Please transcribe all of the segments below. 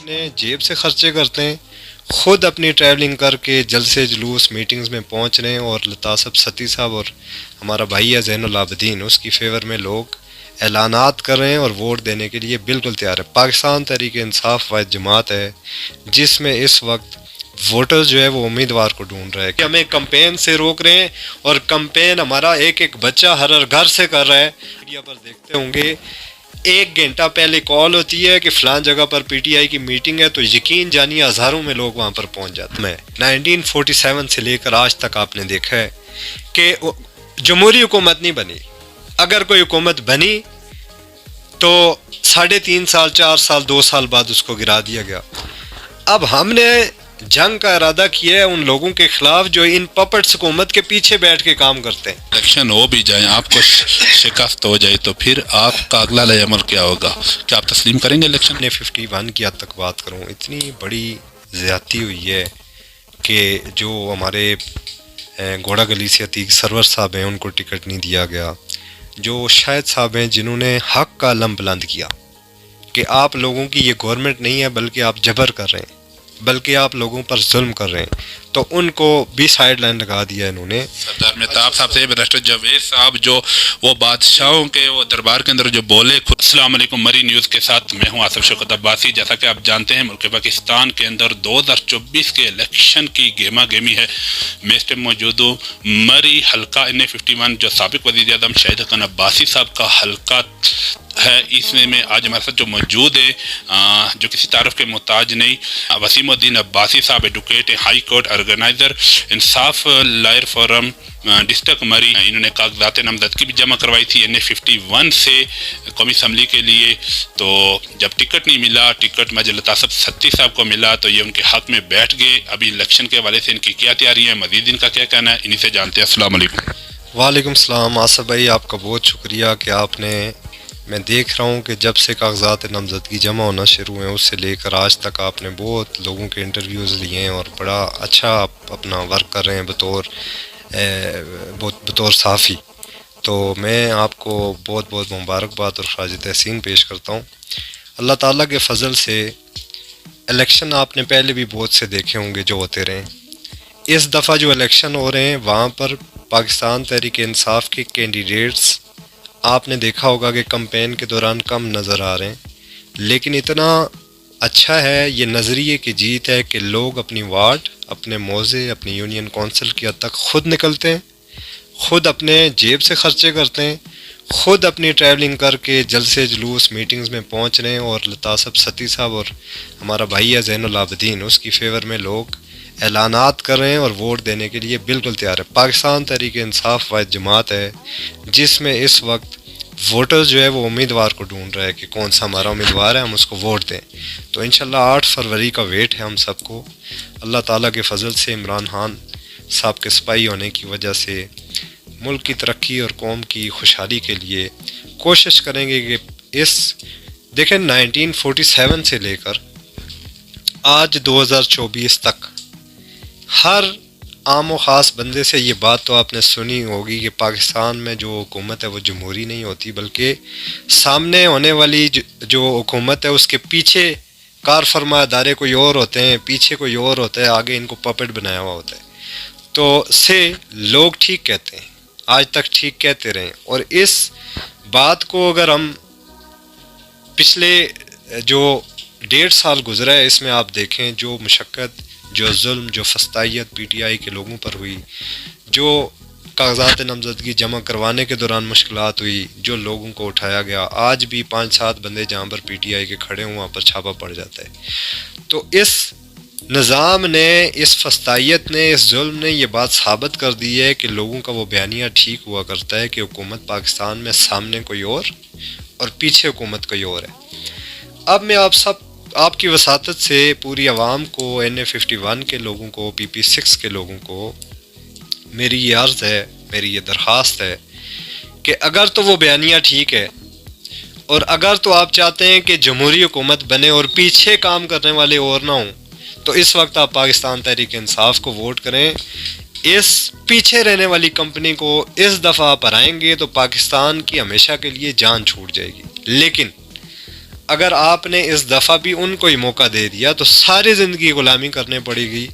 اپنے جیب سے خرچے کرتے ہیں، خود اپنی ٹریولنگ کر کے جلسے جلوس میٹنگز میں پہنچ رہے ہیں، اور لطاسب ستی صاحب اور ہمارا بھائی ہے زین العابدین، اس کی فیور میں لوگ اعلانات کر رہے ہیں اور ووٹ دینے کے لیے بالکل تیار ہے۔ پاکستان تحریک انصاف واحد جماعت ہے جس میں اس وقت ووٹر جو ہے وہ امیدوار کو ڈھونڈ رہا ہے کہ ہمیں کمپین سے روک رہے ہیں، اور کمپین ہمارا ایک ایک بچہ ہر گھر سے کر رہا ہے۔ میڈیا پر دیکھتے ہوں گے 1 گھنٹہ پہلے کال ہوتی ہے کہ فلان جگہ پر پی ٹی آئی کی میٹنگ ہے، تو یقین جانیے ہزاروں میں لوگ وہاں پر پہنچ جاتے ہیں۔ 1947 سے لے کر آج تک آپ نے دیکھا ہے کہ جمہوری حکومت نہیں بنی، اگر کوئی حکومت بنی تو 3.5 سال 4 سال 2 سال بعد اس کو گرا دیا گیا۔ اب ہم نے جنگ کا ارادہ کیا ہے ان لوگوں کے خلاف جو ان پپٹس حکومت کے پیچھے بیٹھ کے کام کرتے ہیں۔ الیکشن ہو بھی جائیں، آپ کو شکست ہو جائے تو پھر آپ کا اگلا عمل کیا ہوگا؟ کیا آپ تسلیم کریں گے الیکشن؟ میں 51 کی حد تک بات کروں، اتنی بڑی زیادتی ہوئی ہے کہ جو ہمارے گھوڑا گلی سے عتیق سرور صاحب ہیں ان کو ٹکٹ نہیں دیا گیا، جو شاہد صاحب ہیں جنہوں نے حق کا علم بلند کیا کہ آپ لوگوں کی یہ گورنمنٹ نہیں ہے بلکہ آپ جبر کر رہے ہیں، بلکہ آپ لوگوں پر ظلم کر رہے ہیں، تو ان کو بھی سائیڈ لائن لگا دیا انہوں نے۔ سردار مہتاب صاحب سے برسٹر جاوید صاحب جو وہ بادشاہوں کے وہ دربار کے اندر جو بولے۔ السلام علیکم، مری نیوز کے ساتھ میں ہوں آصف شوکت عباسی۔ جیسا کہ آپ جانتے ہیں ملک پاکستان کے اندر 2024 کے الیکشن کی گہما گہمی ہے۔ میں اس پہ موجود ہوں مری حلقہ N51 جو سابق وزیر اعظم شاہد حسن عباسی صاحب کا حلقہ ہے، اس میں آج ہمارے ساتھ جو موجود ہے جو کسی تعارف کے محتاج نہیں، وسیم الدین عباسی صاحب، ایڈوکیٹ، ہائی کورٹ آرگنائزر، انصاف لائر فورم ڈسٹرکٹ مری۔ انہوں نے کاغذات نامزدگی بھی جمع کروائی تھی N51 سے قومی اسمبلی کے لیے، تو جب ٹکٹ نہیں ملا، ٹکٹ مجھے لطاسب ستی صاحب کو ملا تو یہ ان کے حق میں بیٹھ گئے۔ ابھی الیکشن کے حوالے سے ان کی کیا تیاری ہے، مزید ان کا کیا کہنا ہے، انہی سے جانتے ہیں۔ السلام علیکم۔ وعلیکم السلام آصف بھائی، آپ کا بہت شکریہ کہ آپ نے، میں دیکھ رہا ہوں کہ جب سے کاغذات نامزدگی جمع ہونا شروع ہوئے اس سے لے کر آج تک آپ نے بہت لوگوں کے انٹرویوز لیے ہیں اور بڑا اچھا آپ اپنا ورک کر رہے ہیں بطور صحافی، تو میں آپ کو بہت بہت مبارکباد اور خراج تحسین پیش کرتا ہوں۔ اللہ تعالیٰ کے فضل سے الیکشن آپ نے پہلے بھی بہت سے دیکھے ہوں گے جو ہوتے رہے ہیں۔ اس دفعہ جو الیکشن ہو رہے ہیں وہاں پر پاکستان تحریک انصاف کے کینڈیڈیٹس آپ نے دیکھا ہوگا کہ کمپین کے دوران کم نظر آ رہے ہیں، لیکن اتنا اچھا ہے، یہ نظریے کی جیت ہے کہ لوگ اپنی وارڈ، اپنے موضع، اپنی یونین کونسل کی حد تک خود نکلتے ہیں، خود اپنے جیب سے خرچے کرتے ہیں، خود اپنی ٹریولنگ کر کے جلسے جلوس میٹنگز میں پہنچ رہے ہیں، اور لطاسب ستی صاحب اور ہمارا بھائی ہے زین العابدین، اس کی فیور میں لوگ اعلانات کر رہے ہیں اور ووٹ دینے کے لیے بالکل تیار ہے۔ پاکستان تحریک انصاف واحد جماعت ہے جس میں اس وقت ووٹر جو ہے وہ امیدوار کو ڈھونڈ رہا ہے کہ کون سا ہمارا امیدوار ہے، ہم اس کو ووٹ دیں۔ تو انشاءاللہ 8 فروری کا ویٹ ہے ہم سب کو۔ اللہ تعالیٰ کے فضل سے عمران خان صاحب کے سپاہی ہونے کی وجہ سے ملک کی ترقی اور قوم کی خوشحالی کے لیے کوشش کریں گے کہ دیکھیں 1947 سے لے کر آج 2024 تک ہر عام و خاص بندے سے یہ بات تو آپ نے سنی ہوگی کہ پاکستان میں جو حکومت ہے وہ جمہوری نہیں ہوتی، بلکہ سامنے ہونے والی جو حکومت ہے اس کے پیچھے کار فرما ادارے کوئی اور ہوتے ہیں، پیچھے کوئی اور ہوتا ہے، آگے ان کو پپٹ بنایا ہوا ہوتا ہے، تو سے لوگ ٹھیک کہتے ہیں، آج تک ٹھیک کہتے رہے۔ اور اس بات کو اگر ہم پچھلے جو 1.5 سال گزرا ہے اس میں آپ دیکھیں جو مشقت، جو ظلم، جو فسطائیت پی ٹی آئی کے لوگوں پر ہوئی، جو کاغذات نامزدگی جمع کروانے کے دوران مشکلات ہوئی، جو لوگوں کو اٹھایا گیا، آج بھی 5-7 بندے جہاں پر پی ٹی آئی کے کھڑے ہوں وہاں پر چھاپا پڑ جاتا ہے۔ تو اس نظام نے، اس فسطائیت نے، اس ظلم نے یہ بات ثابت کر دی ہے کہ لوگوں کا وہ بیانیہ ٹھیک ہوا کرتا ہے کہ حکومت پاکستان میں سامنے کوئی اور پیچھے حکومت کوئی اور ہے۔ اب میں آپ کی وساطت سے پوری عوام کو، N51 کے لوگوں کو، PP6 کے لوگوں کو میری یہ عرض ہے، میری یہ درخواست ہے کہ اگر تو وہ بیانیہ ٹھیک ہے اور اگر تو آپ چاہتے ہیں کہ جمہوری حکومت بنے اور پیچھے کام کرنے والے اور نہ ہوں، تو اس وقت آپ پاکستان تحریک انصاف کو ووٹ کریں۔ اس پیچھے رہنے والی کمپنی کو اس دفعہ آپ ہرائیں گے تو پاکستان کی ہمیشہ کے لیے جان چھوٹ جائے گی۔ لیکن اگر آپ نے اس دفعہ بھی ان کو ہی موقع دے دیا تو ساری زندگی غلامی کرنے پڑے گی.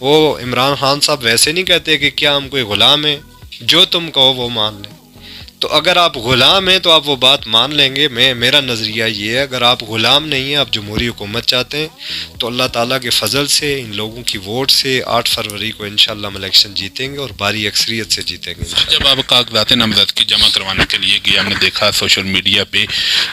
وہ عمران خان صاحب ویسے نہیں کہتے کہ کیا ہم کوئی غلام ہیں، جو تم کہو وہ مان لیں. تو اگر آپ غلام ہیں تو آپ وہ بات مان لیں گے. میرا نظریہ یہ ہے، اگر آپ غلام نہیں ہیں، آپ جمہوری حکومت چاہتے ہیں، تو اللہ تعالیٰ کے فضل سے، ان لوگوں کی ووٹ سے 8 فروری کو انشاءاللہ ہم الیکشن جیتیں گے اور بھاری اکثریت سے جیتیں گے. جب آپ کاغذات نامزدگی جمع کروانے کے لیے گئے، ہم نے دیکھا سوشل میڈیا پہ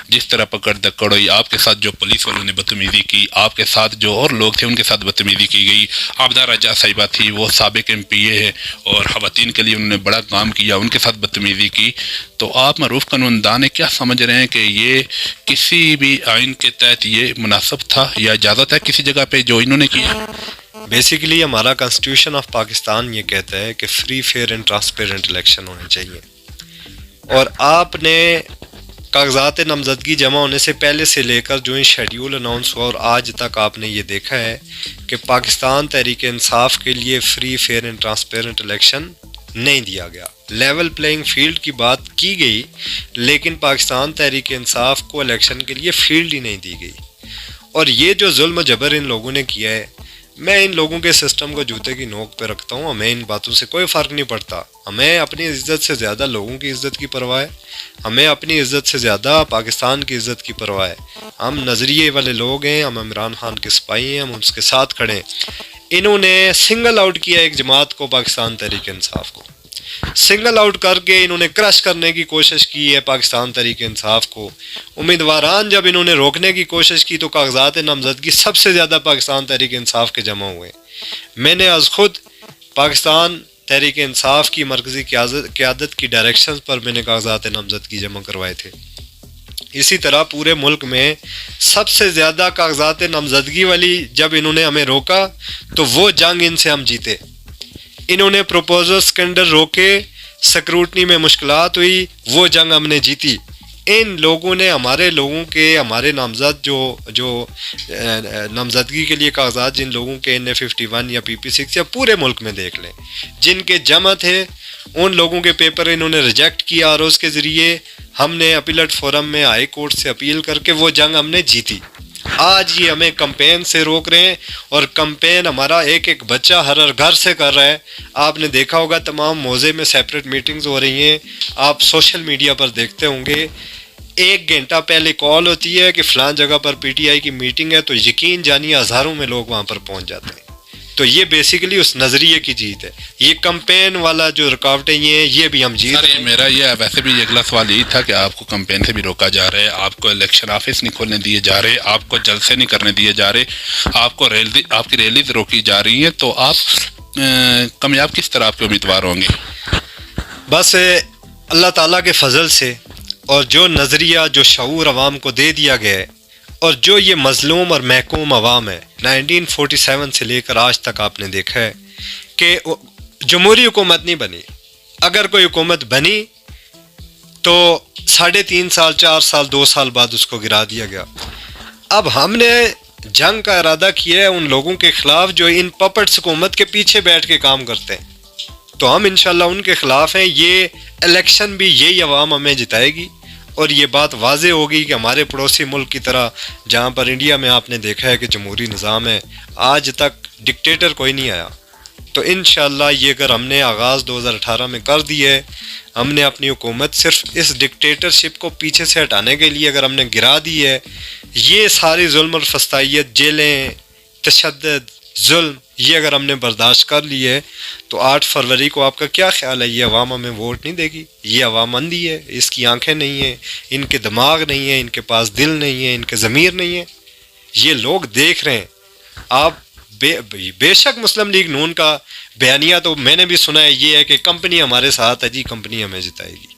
جس طرح پکڑ دکڑ ہوئی، آپ کے ساتھ جو پولیس والوں نے بدتمیزی کی، آپ کے ساتھ جو اور لوگ تھے ان کے ساتھ بدتمیزی کی گئی. عابدہ راجہ صاحبہ تھی، وہ سابق MP ہے اور خواتین کے لیے انہوں نے بڑا کام کیا، ان کے ساتھ بدتمیزی کی. تو آپ معروف قانون دان ہیں، کیا سمجھ رہے ہیں کہ یہ کسی بھی آئین کے تحت یہ مناسب تھا یا اجازت ہے کسی جگہ پہ جو انہوں نے کیا؟ بیسیکلی ہمارا کانسٹیٹیوشن آف پاکستان یہ کہتا ہے کہ free fair and transparent election ہونے چاہیے. اور آپ نے کاغذات نامزدگی جمع ہونے سے پہلے سے لے کر جو ہی شیڈیول اناؤنس ہوا اور آج تک آپ نے یہ دیکھا ہے کہ پاکستان تحریک انصاف کے لیے free fair and transparent election نہیں دیا گیا. لیول پلینگ فیلڈ کی بات کی گئی لیکن پاکستان تحریک انصاف کو الیکشن کے لیے فیلڈ ہی نہیں دی گئی. اور یہ جو ظلم و جبر ان لوگوں نے کیا ہے، میں ان لوگوں کے سسٹم کو جوتے کی نوک پہ رکھتا ہوں. ہمیں ان باتوں سے کوئی فرق نہیں پڑتا. ہمیں اپنی عزت سے زیادہ لوگوں کی عزت کی پرواہ ہے. ہمیں اپنی عزت سے زیادہ پاکستان کی عزت کی پرواہ ہے. ہم نظریے والے لوگ ہیں، ہم عمران خان کے سپاہی ہیں، ہم اس کے ساتھ کھڑے ہیں. انہوں نے سنگل آؤٹ کیا ایک جماعت کو، پاکستان تحریک انصاف کو سنگل آؤٹ کر کے انہوں نے کرش کرنے کی کوشش کی ہے پاکستان تحریک انصاف کو. امیدواران جب انہوں نے روکنے کی کوشش کی تو کاغذات نامزدگی سب سے زیادہ پاکستان تحریک انصاف کے جمع ہوئے. میں نے از خود پاکستان تحریک انصاف کی مرکزی قیادت کی ڈائریکشنز پر میں نے کاغذات نامزدگی جمع کروائے تھے. اسی طرح پورے ملک میں سب سے زیادہ کاغذات نامزدگی والی جب انہوں نے ہمیں روکا تو وہ جنگ ان سے ہم جیتے. انہوں نے پروپوزلز کے اندر روکے، سکروٹنی میں مشکلات ہوئی، وہ جنگ ہم نے جیتی. ان لوگوں نے ہمارے نامزد جو نامزدگی کے لیے کاغذات جن لوگوں کے NA51 یا PP6 یا پورے ملک میں دیکھ لیں جن کے جمع تھے، ان لوگوں کے پیپر انہوں نے ریجیکٹ کیا ROs کے ذریعے. ہم نے اپیلٹ فورم میں ہائی کورٹ سے اپیل کر کے وہ جنگ ہم نے جیتی. آج یہ ہمیں کمپین سے روک رہے ہیں اور کمپین ہمارا ایک ایک بچہ ہر گھر سے کر رہا ہے. آپ نے دیکھا ہوگا تمام موضع میں سیپریٹ میٹنگز ہو رہی ہیں. آپ سوشل میڈیا پر دیکھتے ہوں گے 1 گھنٹہ پہلے کال ہوتی ہے کہ فلان جگہ پر PTI کی میٹنگ ہے، تو یقین جانیے ہزاروں میں لوگ وہاں پر پہنچ جاتے ہیں. تو یہ بیسیکلی اس نظریے کی جیت ہے. یہ کمپین والا جو رکاوٹیں یہ بھی ہم جیت رہے ہیں. میرا یہ ویسے بھی اگلا سوال یہی تھا کہ آپ کو کمپین سے بھی روکا جا رہا ہے، آپ کو الیکشن آفس نہیں کھولنے دیے جا رہے، آپ کو جلسے نہیں کرنے دیے جا رہے، آپ کی ریلیز روکی جا رہی ہیں، تو آپ کامیاب کس طرح آپ کے امیدوار ہوں گے؟ بس اللہ تعالیٰ کے فضل سے اور جو نظریہ جو شعور عوام کو دے دیا گیا ہے اور جو یہ مظلوم اور محکوم عوام ہے 1947 سے لے کر آج تک آپ نے دیکھا ہے کہ جمہوری حکومت نہیں بنی. اگر کوئی حکومت بنی تو 3.5 سال 4 سال 2 سال بعد اس کو گرا دیا گیا. اب ہم نے جنگ کا ارادہ کیا ہے ان لوگوں کے خلاف جو ان پپٹس حکومت کے پیچھے بیٹھ کے کام کرتے ہیں. تو ہم انشاءاللہ ان کے خلاف ہیں. یہ الیکشن بھی یہی عوام ہمیں جتائے گی اور یہ بات واضح ہوگی کہ ہمارے پڑوسی ملک کی طرح جہاں پر انڈیا میں آپ نے دیکھا ہے کہ جمہوری نظام ہے، آج تک ڈکٹیٹر کوئی نہیں آیا. تو انشاءاللہ یہ اگر ہم نے آغاز 2018 میں کر دی ہے، ہم نے اپنی حکومت صرف اس ڈکٹیٹرشپ کو پیچھے سے ہٹانے کے لیے اگر ہم نے گرا دی ہے، یہ ساری ظلم اور فسطائیت، جیلیں، تشدد، ظلم، یہ اگر ہم نے برداشت کر لی ہے تو 8 فروری کو آپ کا کیا خیال ہے؟ یہ عوام ہمیں ووٹ نہیں دے گی؟ یہ عوام اندھی ہے، اس کی آنکھیں نہیں ہیں، ان کے دماغ نہیں ہیں، ان کے پاس دل نہیں ہے، ان کے ضمیر نہیں ہے. یہ لوگ دیکھ رہے ہیں. آپ بے شک مسلم لیگ نون کا بیانیہ تو میں نے بھی سنا ہے، یہ ہے کہ کمپنی ہمارے ساتھ ہے جی، کمپنی ہمیں جتائے گی.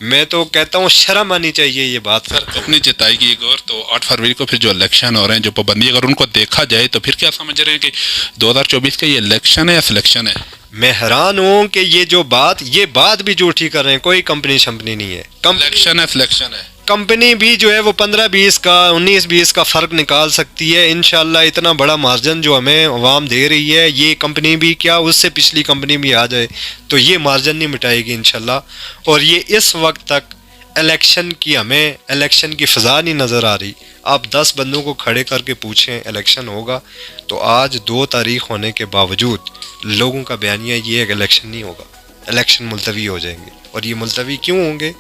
میں تو کہتا ہوں شرم آنی چاہیے یہ بات. سر کمپنی جتائے گی ایک اور، تو 8 فروری کو پھر جو الیکشن ہو رہے ہیں، جو پابندی اگر ان کو دیکھا جائے تو پھر کیا سمجھ رہے ہیں کہ 2024 کا یہ الیکشن ہے یا سلیکشن ہے؟ میں حیران ہوں کہ یہ بات بھی جھوٹی کر رہے ہیں. کوئی کمپنی شمپنی نہیں ہے، الیکشن ہے، سلیکشن ہے. کمپنی بھی جو ہے وہ 15-20 کا 19-20 کا فرق نکال سکتی ہے. انشاءاللہ اتنا بڑا مارجن جو ہمیں عوام دے رہی ہے، یہ کمپنی بھی کیا اس سے پچھلی کمپنی بھی آ جائے تو یہ مارجن نہیں مٹائے گی انشاءاللہ. اور یہ اس وقت تک الیکشن کی ہمیں الیکشن کی فضا نہیں نظر آ رہی. آپ 10 بندوں کو کھڑے کر کے پوچھیں الیکشن ہوگا تو آج 2 تاریخ ہونے کے باوجود لوگوں کا بیانیہ یہ ہے کہ الیکشن نہیں ہوگا, الیکشن ملتوی ہو جائیں گے. اور یہ ملتوی کیوں ہوں گے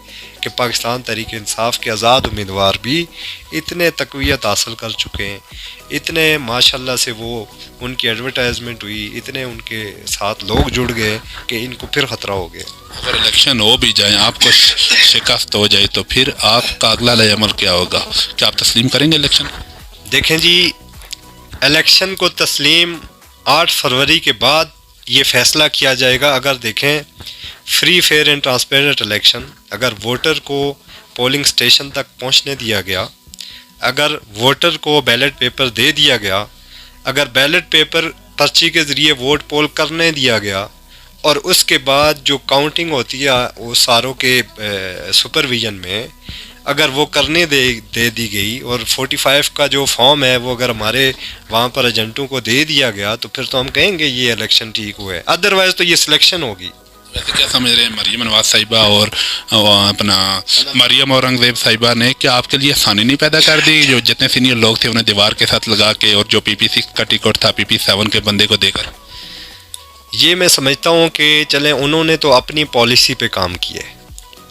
کہ پاکستان تحریک انصاف کے آزاد امیدوار بھی اتنے تقویت حاصل کر چکے ہیں, اتنے ماشاءاللہ سے وہ ان کی ایڈورٹائزمنٹ ہوئی, اتنے ان کے ساتھ لوگ جڑ گئے کہ ان کو پھر خطرہ ہو گیا. اگر الیکشن ہو بھی جائیں, آپ کو شکست ہو جائے, تو پھر آپ کا اگلا عمل کیا ہوگا؟ کیا آپ تسلیم کریں گے الیکشن؟ دیکھیں جی, الیکشن کو تسلیم 8 فروری کے بعد یہ فیصلہ کیا جائے گا. اگر دیکھیں free fair and transparent election, اگر ووٹر کو پولنگ سٹیشن تک پہنچنے دیا گیا, اگر ووٹر کو بیلٹ پیپر دے دیا گیا, اگر بیلٹ پیپر پرچی کے ذریعے ووٹ پول کرنے دیا گیا, اور اس کے بعد جو کاؤنٹنگ ہوتی ہے وہ ساروں کے سپرویژن میں اگر وہ کرنے دے دی گئی, اور 45 کا جو فارم ہے وہ اگر ہمارے وہاں پر ایجنٹوں کو دے دیا گیا, تو پھر تو ہم کہیں گے یہ الیکشن ٹھیک ہوا ہے. ادروائز تو یہ سلیکشن ہوگی. ویسے کیا سمجھ رہے ہیں مریم نواز صاحبہ اور اپنا مریم اورنگزیب صاحبہ نے, کیا آپ کے لیے آسانی نہیں پیدا کر دی جو جتنے سینئر لوگ تھے انہیں دیوار کے ساتھ لگا کے, اور جو PP6 کا ٹکٹ تھا PP7 کے بندے کو دے کر؟ یہ میں سمجھتا ہوں کہ چلیں انہوں نے تو اپنی پالیسی پہ کام کیا ہے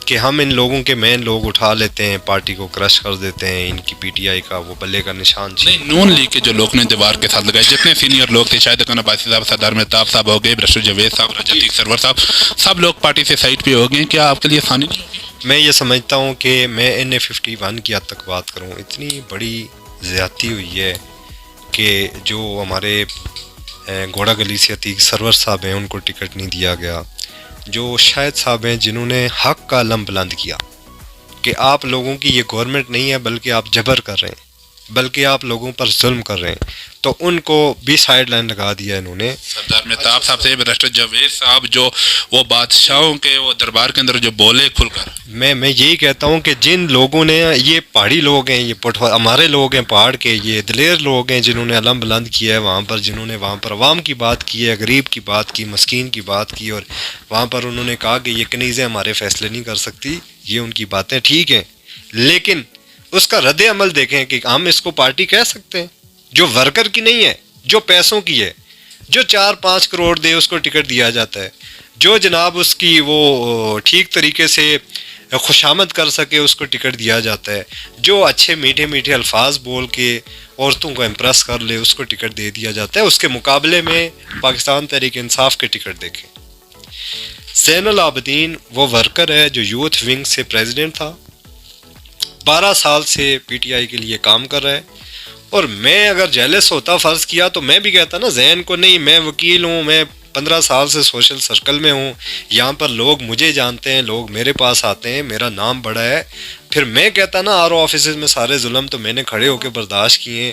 کہ ہم ان لوگوں کے مین لوگ اٹھا لیتے ہیں, پارٹی کو کرش کر دیتے ہیں, ان کی PTI کا وہ بلے کا نشان نہیں, نون لیگ کے جو لوگ نے دیوار کے ساتھ لگائے, جتنے سینئر لوگ تھے, شاید اکان عباسی صاحب, سردار مہتاب صاحب ہو گئے, برشٹر جاوید صاحب, رجب سرور صاحب, سب لوگ پارٹی سے سائٹ پہ ہو گئے. کیا آپ کے لیے آسانی نہیں ہوگی؟ میں یہ سمجھتا ہوں کہ میں NA51 کی حد تک بات کروں, اتنی بڑی زیادتی ہوئی ہے کہ جو ہمارے گھوڑا گلی سے عتیق سرور صاحب ہیں ان کو ٹکٹ نہیں دیا گیا, جو شاہد صاحب ہیں جنہوں نے حق کا علم بلند کیا کہ آپ لوگوں کی یہ گورنمنٹ نہیں ہے بلکہ آپ جبر کر رہے ہیں, بلکہ آپ لوگوں پر ظلم کر رہے ہیں, تو ان کو بھی سائڈ لائن لگا دیا انہوں نے. سردار مہتاب صاحب سے برشٹر جاوید صاحب, جو وہ بادشاہوں کے وہ دربار کے اندر جو بولے کھل کر, میں یہی کہتا ہوں کہ جن لوگوں نے, یہ پہاڑی لوگ ہیں, یہ ہمارے لوگ ہیں پہاڑ کے, یہ دلیر لوگ ہیں جنہوں نے علم بلند کیا ہے وہاں پر, جنہوں نے وہاں پر عوام کی بات کی ہے, غریب کی بات کی, مسکین کی بات کی, اور وہاں پر انہوں نے کہا کہ یہ کنیزیں ہمارے فیصلے نہیں کر سکتی. یہ ان کی باتیں ٹھیک ہیں, لیکن اس کا رد عمل دیکھیں کہ ہم اس کو پارٹی کہہ سکتے ہیں جو ورکر کی نہیں ہے, جو پیسوں کی ہے, جو 4-5 کروڑ دے اس کو ٹکٹ دیا جاتا ہے, جو جناب اس کی وہ ٹھیک طریقے سے خوشامد کر سکے اس کو ٹکٹ دیا جاتا ہے, جو اچھے میٹھے میٹھے الفاظ بول کے عورتوں کو امپریس کر لے اس کو ٹکٹ دے دیا جاتا ہے. اس کے مقابلے میں پاکستان تحریک انصاف کے ٹکٹ دیکھیں. زین العابدین وہ ورکر ہے جو یوتھ ونگ سے پریزیڈنٹ تھا, 12 سال سے PTI کے لیے کام کر رہا ہے, اور میں اگر جیلس ہوتا فرض کیا تو میں بھی کہتا نا زین کو, نہیں میں وکیل ہوں, میں 15 سال سے سوشل سرکل میں ہوں, یہاں پر لوگ مجھے جانتے ہیں, لوگ میرے پاس آتے ہیں, میرا نام بڑا ہے, پھر میں کہتا نا RO آفیسز میں سارے ظلم تو میں نے کھڑے ہو کے برداشت کیے ہیں,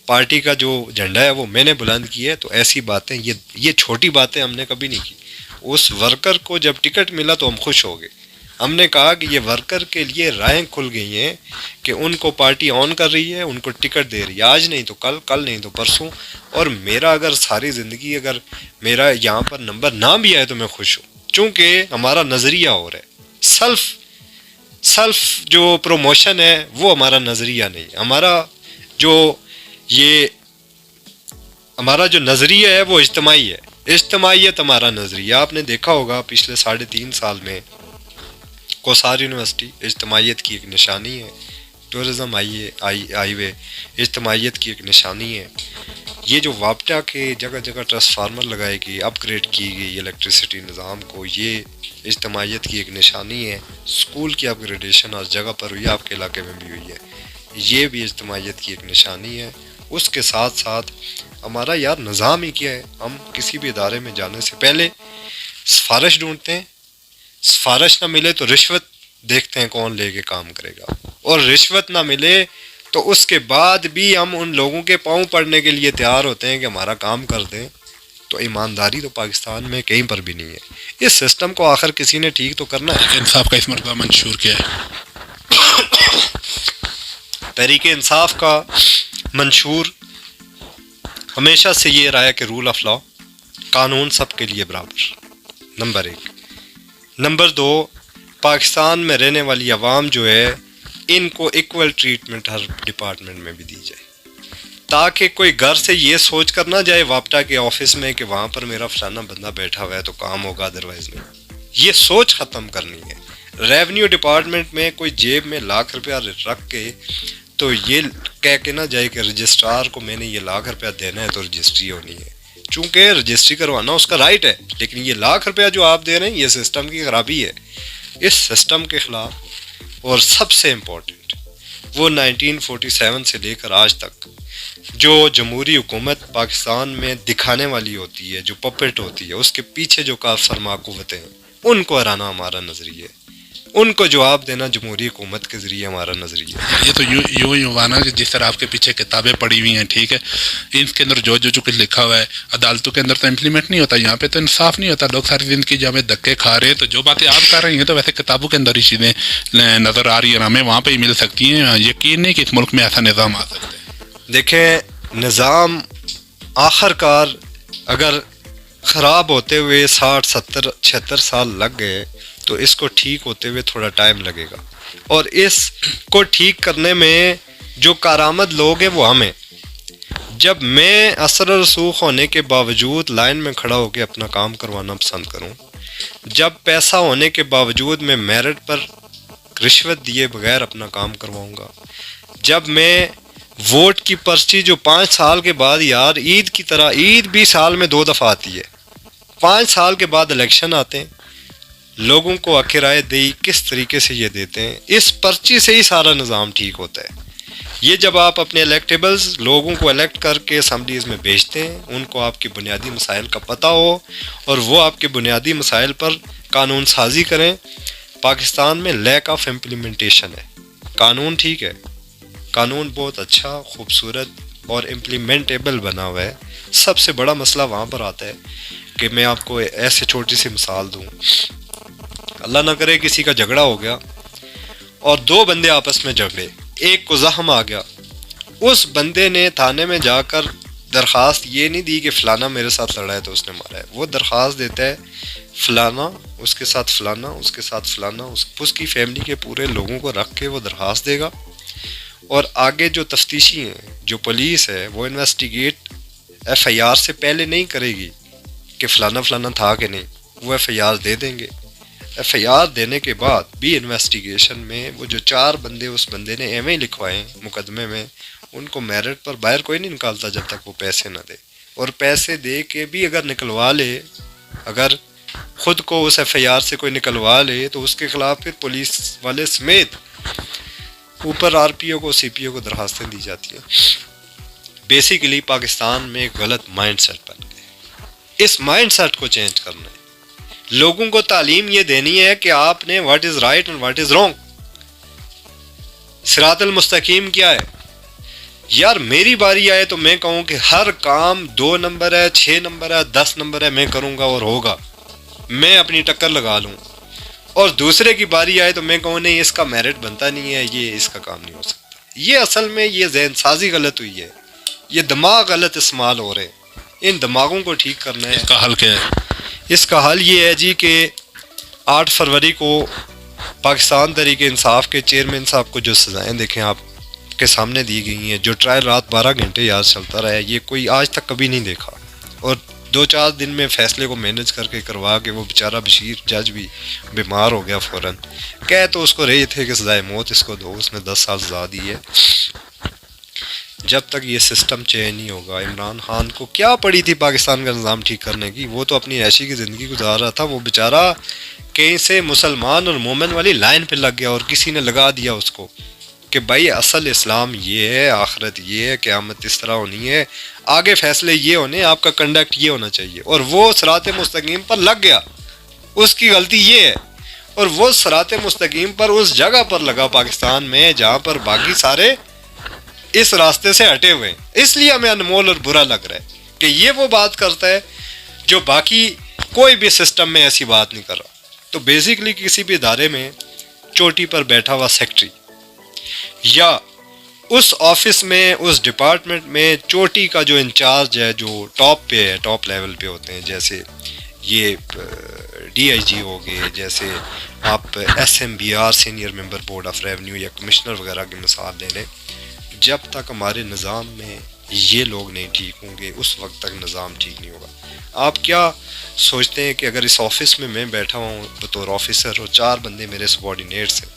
پارٹی کا جو جھنڈا ہے وہ میں نے بلند کیا ہے, تو ایسی باتیں یہ چھوٹی باتیں ہم نے کبھی نہیں کی. اس ورکر کو جب ٹکٹ ملا تو ہم خوش ہو گئے, ہم نے کہا کہ یہ ورکر کے لیے راہیں کھل گئی ہیں کہ ان کو پارٹی آن کر رہی ہے, ان کو ٹکٹ دے رہی ہے, آج نہیں تو کل, کل نہیں تو پرسوں. اور میرا اگر ساری زندگی اگر میرا یہاں پر نمبر نہ بھی آئے تو میں خوش ہوں, چونکہ ہمارا نظریہ اور ہے. سیلف جو پروموشن ہے وہ ہمارا نظریہ نہیں, ہمارا جو نظریہ ہے وہ اجتماعی ہے, اجتماعیت ہمارا نظریہ. آپ نے دیکھا ہوگا پچھلے 3.5 سال میں کوسار یونیورسٹی اجتماعیت کی ایک نشانی ہے, ٹورزم آئی وے اجتماعیت کی ایک نشانی ہے. یہ جو وابٹا کے جگہ جگہ ٹرانسفارمر لگائے گی, اپ گریڈ کی گئی الیکٹریسٹی نظام کو, یہ اجتماعیت کی ایک نشانی ہے. اسکول کی اپ گریڈیشن ہر جگہ پر ہوئی ہے, آپ کے علاقے میں بھی ہوئی ہے, یہ بھی اجتماعیت کی ایک نشانی ہے. اس کے ساتھ ساتھ ہمارا یار نظام ہی کیا ہے, ہم کسی بھی ادارے میں جانے سے پہلے سفارش ڈھونڈتے ہیں, سفارش نہ ملے تو رشوت دیکھتے ہیں کون لے کے کام کرے گا, اور رشوت نہ ملے تو اس کے بعد بھی ہم ان لوگوں کے پاؤں پڑنے کے لیے تیار ہوتے ہیں کہ ہمارا کام کر دیں. تو ایمانداری تو پاکستان میں کہیں پر بھی نہیں ہے. اس سسٹم کو آخر کسی نے ٹھیک تو کرنا ہے. انصاف کا اس مرتبہ منشور کیا ہے؟ تحریک انصاف کا منشور ہمیشہ سے یہ رہا ہے کہ رول آف لا, قانون سب کے لیے برابر, نمبر 1. نمبر 2, پاکستان میں رہنے والی عوام جو ہے ان کو ایکول ٹریٹمنٹ ہر ڈپارٹمنٹ میں بھی دی جائے، تاکہ کوئی گھر سے یہ سوچ کر نہ جائے واپٹا کے آفس میں کہ وہاں پر میرا فلانا بندہ بیٹھا ہوا ہے تو کام ہوگا، ادروائز نہیں۔ یہ سوچ ختم کرنی ہے۔ ریونیو ڈپارٹمنٹ میں کوئی جیب میں لاکھ روپیہ رکھ کے تو یہ کہہ کے نہ جائے کہ رجسٹرار کو میں نے یہ لاکھ روپیہ دینا ہے تو رجسٹری ہونی ہے، چونکہ رجسٹری کروانا اس کا رائٹ ہے، لیکن یہ لاکھ روپیہ جو آپ دے رہے ہیں یہ سسٹم کی خرابی ہے۔ اس سسٹم کے خلاف، اور سب سے امپورٹنٹ وہ 1947 سے لے کر آج تک جو جمہوری حکومت پاکستان میں دکھانے والی ہوتی ہے، جو پپٹ ہوتی ہے، اس کے پیچھے جو کار فرما قوتیں ہیں، ان کو ہرانا ہمارا نظریہ ہے، ان کو جواب دینا جمہوری حکومت کے ذریعے ہمارا نظریہ ہے۔ یہ تو یوں ہی ہوا نا کہ جس طرح آپ کے پیچھے کتابیں پڑھی ہوئی ہیں، ٹھیک ہے، ان کے اندر جو کچھ لکھا ہوا ہے عدالتوں کے اندر تو امپلیمنٹ نہیں ہوتا، یہاں پہ تو انصاف نہیں ہوتا، لوگ ساری زندگی جو ہمیں دھکے کھا رہے ہیں، تو جو باتیں آپ کر رہی ہیں تو ویسے کتابوں کے اندر ہی چیزیں نظر آ رہی ہیں، ہمیں وہاں پہ ہی مل سکتی ہیں۔ یقین نہیں کہ اس ملک میں ایسا نظام آ سکتا ہے۔ دیکھیں، نظام آخر کار اگر خراب ہوتے ہوئے 60 70 76 سال لگ گئے تو اس کو ٹھیک ہوتے ہوئے تھوڑا ٹائم لگے گا، اور اس کو ٹھیک کرنے میں جو کارآمد لوگ ہیں وہ ہمیں۔ جب میں اثر و رسوخ ہونے کے باوجود لائن میں کھڑا ہو کے اپنا کام کروانا پسند کروں، جب پیسہ ہونے کے باوجود میں میرٹ پر رشوت دیے بغیر اپنا کام کرواؤں گا، جب میں ووٹ کی پرچی جو 5 سال کے بعد، یار عید کی طرح، عید بھی سال میں 2 دفعہ آتی ہے، 5 سال کے بعد الیکشن آتے ہیں، لوگوں کو حق رائے دہی کس طریقے سے یہ دیتے ہیں، اس پرچی سے ہی سارا نظام ٹھیک ہوتا ہے۔ یہ جب آپ اپنے الیکٹیبلز لوگوں کو الیکٹ کر کے اسمبلیز میں بھیجتے ہیں، ان کو آپ کے بنیادی مسائل کا پتہ ہو اور وہ آپ کے بنیادی مسائل پر قانون سازی کریں۔ پاکستان میں لیک آف امپلیمنٹیشن ہے، قانون ٹھیک ہے، قانون بہت اچھا، خوبصورت اور امپلیمنٹیبل بنا ہوا ہے۔ سب سے بڑا مسئلہ وہاں پر آتا ہے کہ میں آپ کو ایسے چھوٹی سی مثال دوں، اللہ نہ کرے کسی کا جھگڑا ہو گیا اور 2 بندے آپس میں جھگڑے، ایک کو زخم آ گیا، اس بندے نے تھانے میں جا کر درخواست یہ نہیں دی کہ فلانا میرے ساتھ لڑا ہے تو اس نے مارا ہے، وہ درخواست دیتا ہے فلانا، اس کے ساتھ فلانا، اس کے ساتھ فلانا، اس کی فیملی کے پورے لوگوں کو رکھ کے وہ درخواست دے گا، اور آگے جو تفتیشی ہیں، جو پولیس ہے، وہ انویسٹیگیٹ ایف آئی آر سے پہلے نہیں کرے گی کہ فلانا فلانا تھا کہ نہیں، وہ ایف آئی آر دے دیں گے۔ ایف آئی آر دینے کے بعد بھی انویسٹیگیشن میں وہ جو 4 بندے اس بندے نے ایویں ہی لکھوائے مقدمے میں، ان کو میرٹ پر باہر کوئی نہیں نکالتا جب تک وہ پیسے نہ دے، اور پیسے دے کے بھی اگر نکلوا لے، اگر خود کو اس ایف آئی آر سے کوئی نکلوا لے تو اس کے خلاف پھر پولیس والے سمیت اوپر آر پی او کو، سی پی او کو درخواستیں دی جاتی ہیں۔ بیسیکلی پاکستان میں ایک غلط مائنڈ سیٹ بن گیا، اس مائنڈ سیٹ کو چینج کرنا ہے۔ لوگوں کو تعلیم یہ دینی ہے کہ آپ نے what is right and what is wrong, صراط المستقیم کیا ہے۔ یار میری باری آئے تو میں کہوں کہ ہر کام 2 نمبر ہے، 6 نمبر ہے، 10 نمبر ہے، میں کروں گا اور ہوگا، میں اپنی ٹکر لگا لوں، اور دوسرے کی باری آئے تو میں کہوں نہیں اس کا میرٹ بنتا نہیں ہے، یہ اس کا کام نہیں ہو سکتا۔ یہ اصل میں یہ ذہن سازی غلط ہوئی ہے، یہ دماغ غلط استعمال ہو رہے ہیں، ان دماغوں کو ٹھیک کرنا ہے۔ اس کا حل کیا ہے؟ اس کا حل یہ ہے جی کہ 8 فروری کو پاکستان تحریک انصاف کے چیئرمین صاحب کو جو سزائیں دیکھیں آپ کے سامنے دی گئی ہیں، جو ٹرائل رات 12 گھنٹے یاد چلتا رہا ہے، یہ کوئی آج تک کبھی نہیں دیکھا، اور 2-4 دن میں فیصلے کو مینج کر کے کروا کے وہ بیچارہ بشیر جج بھی بیمار ہو گیا فوراً، کہہ تو اس کو رہے تھے کہ سزائے موت اس کو دو، اس نے 10 سال سزا دی ہے۔ جب تک یہ سسٹم چینج نہیں ہوگا، عمران خان کو کیا پڑی تھی پاکستان کا نظام ٹھیک کرنے کی، وہ تو اپنی عیشی کی زندگی گزار رہا تھا، وہ بیچارہ کہیں سے مسلمان اور مومن والی لائن پہ لگ گیا اور کسی نے لگا دیا اس کو کہ بھائی اصل اسلام یہ ہے، آخرت یہ ہے، قیامت اس طرح ہونی ہے، آگے فیصلے یہ ہونے، آپ کا کنڈکٹ یہ ہونا چاہیے، اور وہ صراط مستقیم پر لگ گیا، اس کی غلطی یہ ہے، اور وہ صراط مستقیم پر اس جگہ پر لگا پاکستان میں جہاں پر باقی سارے اس راستے سے ہٹے ہوئے ہیں، اس لیے ہمیں انمول اور برا لگ رہا ہے کہ یہ وہ بات کرتا ہے جو باقی کوئی بھی سسٹم میں ایسی بات نہیں کر رہا۔ تو بیسیکلی کسی بھی ادارے میں چوٹی پر بیٹھا ہوا سیکٹری یا اس آفس میں، اس ڈپارٹمنٹ میں چوٹی کا جو انچارج ہے، جو ٹاپ پہ ہے، ٹاپ لیول پہ ہوتے ہیں، جیسے یہ DIG ہو گئے، جیسے آپ SMBR senior member board of revenue یا کمشنر وغیرہ کی مثال لے لیں، جب تک ہمارے نظام میں یہ لوگ نہیں ٹھیک ہوں گے اس وقت تک نظام ٹھیک نہیں ہوگا. آپ کیا سوچتے ہیں کہ اگر اس آفس میں بیٹھا ہوں بطور آفیسر اور 4 بندے میرے سبارڈینیٹس ہیں،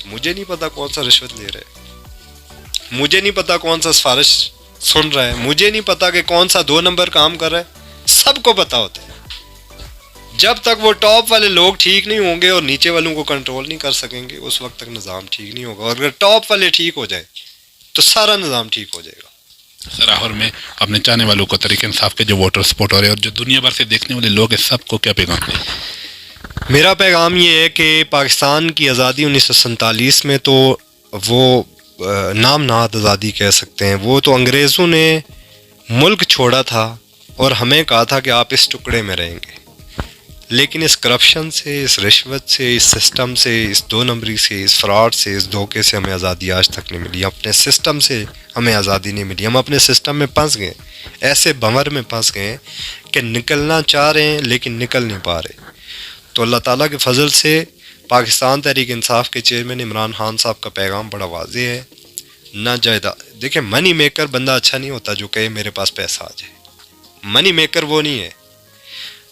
مجھے نہیں پتا کون سا رشوت لے رہا ہے، مجھے نہیں پتا کون سا سفارش سن رہا ہے، مجھے نہیں پتا کہ کون سا 2 نمبر کام کر رہا ہے، سب کو پتا ہوتا ہے. جب تک وہ ٹاپ والے لوگ ٹھیک نہیں ہوں گے اور نیچے والوں کو کنٹرول نہیں کر سکیں گے اس وقت تک نظام ٹھیک نہیں ہوگا. اور اگر ٹاپ والے ٹھیک ہو جائے تو سارا نظام ٹھیک ہو جائے گا. سر آخر میں اپنے چاہنے والوں کو تحریک انصاف کے جو ووٹر سپورٹ ہو رہے ہیں اور جو دنیا بھر سے دیکھنے والے لوگ ہیں سب کو کیا پیغام دیں؟ میرا پیغام یہ ہے کہ پاکستان کی آزادی 1947 میں تو وہ نام نہاد آزادی کہہ سکتے ہیں، وہ تو انگریزوں نے ملک چھوڑا تھا اور ہمیں کہا تھا کہ آپ اس ٹکڑے میں رہیں گے، لیکن اس کرپشن سے، اس رشوت سے، اس سسٹم سے، اس 2 نمبری سے، اس فراڈ سے، اس دھوکے سے ہمیں آزادی آج تک نہیں ملی. اپنے سسٹم سے ہمیں آزادی نہیں ملی. ہم اپنے سسٹم میں پھنس گئے، ایسے بھنور میں پھنس گئے کہ نکلنا چاہ رہے ہیں لیکن نکل نہیں پا رہے. تو اللہ تعالیٰ کے فضل سے پاکستان تحریک انصاف کے چیئرمین عمران خان صاحب کا پیغام بڑا واضح ہے. نہ جائیداد، دیکھیں منی میکر بندہ اچھا نہیں ہوتا جو کہے میرے پاس پیسہ آ جائے. منی میکر وہ نہیں ہے.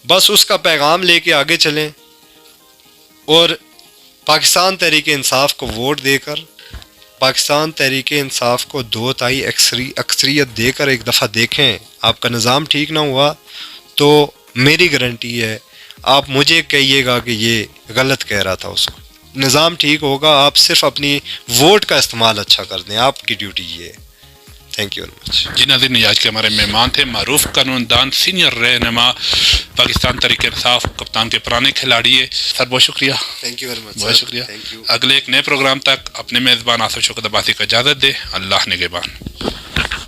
بس اس کا پیغام لے کے آگے چلیں اور پاکستان تحریک انصاف کو ووٹ دے کر، پاکستان تحریک انصاف کو 2/3 اکثریت دے کر ایک دفعہ دیکھیں. آپ کا نظام ٹھیک نہ ہوا تو میری گارنٹی ہے آپ مجھے کہیے گا کہ یہ غلط کہہ رہا تھا اس کو. نظام ٹھیک ہوگا، آپ صرف اپنی ووٹ کا استعمال اچھا کر دیں، آپ کی ڈیوٹی یہ ہے. Thank you very much. جی ناظرین، آج کے ہمارے مہمان تھے معروف قانون دان، سینئر رہنما پاکستان تحریک انصاف، کپتان کے پرانے کھلاڑی ہے. سر بہت شکریہ. تھینک یو ویری مچ. بہت شکریہ. اگلے ایک نئے پروگرام تک اپنے میزبان آصف شوکت عباسی کو اجازت دے. اللہ نگہبان.